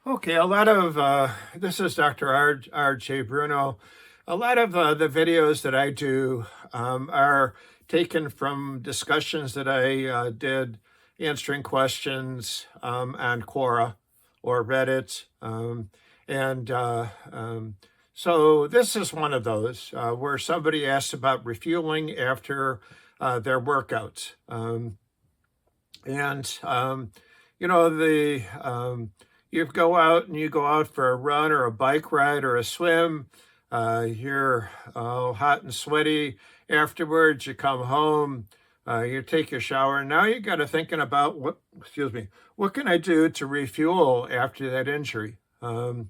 Okay, a lot of this is Dr. RJ Bruno. A lot of the videos that I do are taken from discussions that I did answering questions on Quora or Reddit. And so this is one of those where somebody asked about refueling after their workouts. And, you know, you go out and you go out for a run or a bike ride or a swim. You're hot and sweaty. Afterwards, you come home, you take your shower. Now you got to thinking about what can I do to refuel after that injury? The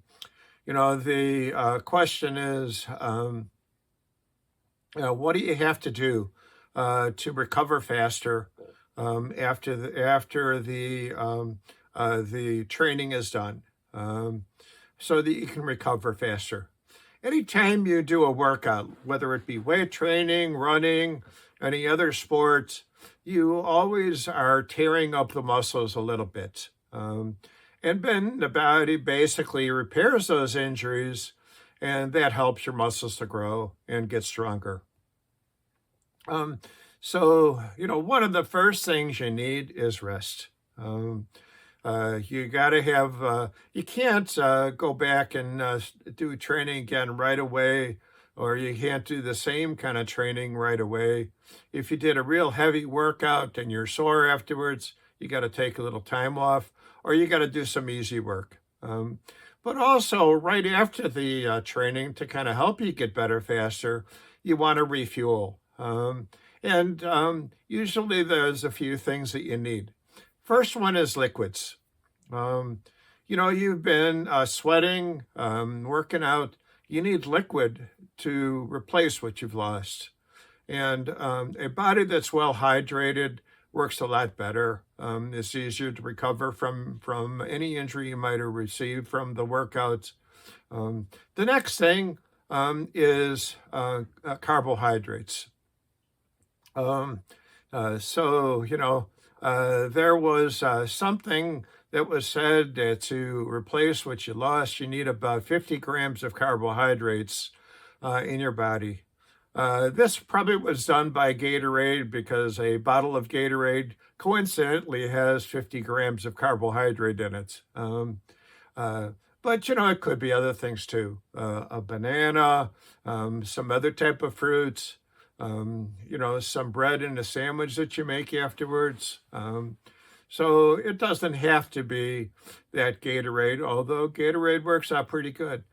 question is, what do you have to do to recover faster after the training is done, so that you can recover faster? Anytime you do a workout, whether it be weight training, running, any other sports, you always are tearing up the muscles a little bit. And then the body basically repairs those injuries, and that helps your muscles to grow and get stronger. One of the first things you need is rest. You got to have, you can't go back and do training again right away, or you can't do the same kind of training right away. If you did a real heavy workout and you're sore afterwards, you got to take a little time off, or you got to do some easy work. But also, right after the training, to kind of help you get better faster, you want to refuel. Usually there's a few things that you need. First one is liquids. You've been sweating, working out. You need liquid to replace what you've lost. And a body that's well hydrated works a lot better. It's easier to recover from any injury you might have received from the workouts. The next thing is carbohydrates. There was something that was said that to replace what you lost, you need about 50 grams of carbohydrates in your body. This probably was done by Gatorade, because a bottle of Gatorade coincidentally has 50 grams of carbohydrate in it. But it could be other things too. A banana, some other type of fruits, some bread in a sandwich that you make afterwards. So it doesn't have to be that Gatorade, although Gatorade works out pretty good.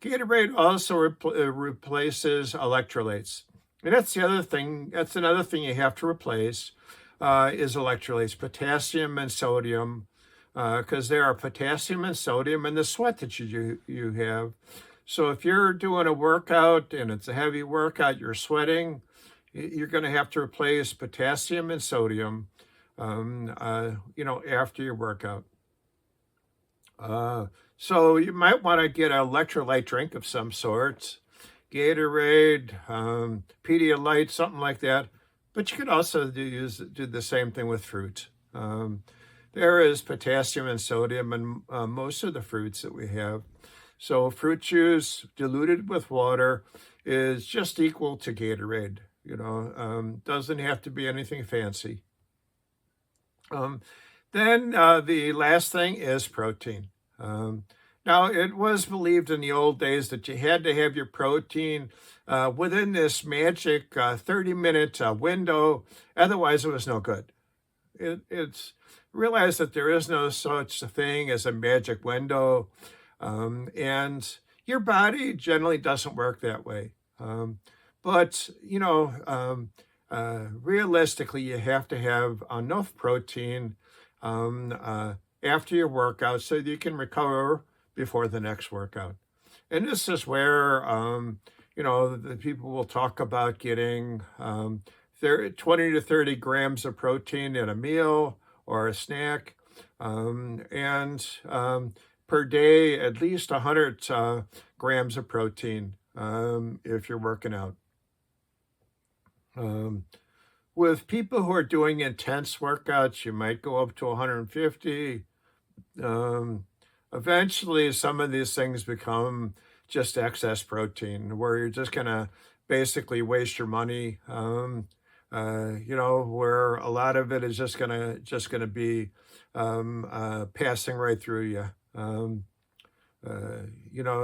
Gatorade also replaces electrolytes. And that's another thing you have to replace, is electrolytes, potassium and sodium, because there are potassium and sodium in the sweat that you have. So if you're doing a workout and it's a heavy workout, you're sweating, you're going to have to replace potassium and sodium, after your workout. So you might want to get an electrolyte drink of some sort, Gatorade, Pedialyte, something like that. But you could also do the same thing with fruit. There is potassium and sodium in most of the fruits that we have. So fruit juice diluted with water is just equal to Gatorade. Doesn't have to be anything fancy. Then the last thing is protein. Now, it was believed in the old days that you had to have your protein within this magic 30-minute window. Otherwise, it was no good. It's realized that there is no such thing as a magic window. And your body generally doesn't work that way. But realistically, you have to have enough protein after your workout so that you can recover before the next workout. And this is where, the people will talk about getting 20 to 30 grams of protein in a meal or a snack, and per day, at least 100 grams of protein if you're working out. With people who are doing intense workouts, you might go up to 150. eventually some of these things become just excess protein, where you're just going to basically waste your money. Where a lot of it is just gonna be passing right through you.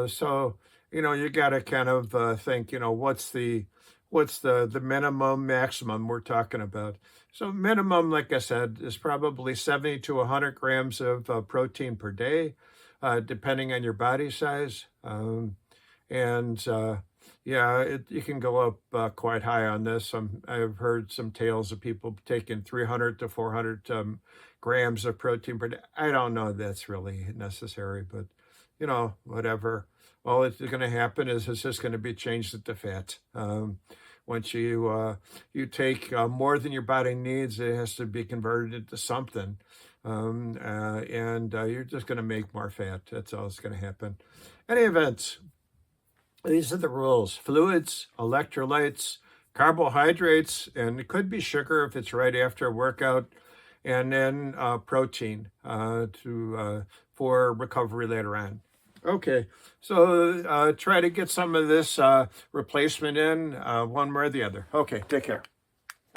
So you got to kind of think, what's the minimum maximum we're talking about. So minimum, like I said, is probably 70 to 100 grams of protein per day, depending on your body size. And yeah, you can go up quite high on this. I've heard some tales of people taking 300 to 400 grams of protein per day. I don't know if that's really necessary, but whatever. All that's going to happen is it's just going to be changed into fat. Once you take more than your body needs, it has to be converted into something, and you're just going to make more fat. That's all that's going to happen. Any events. These are the rules: fluids, electrolytes, carbohydrates, and it could be sugar if it's right after a workout, and then protein for recovery later on. Okay, so try to get some of this replacement in one way or the other. Okay, take care.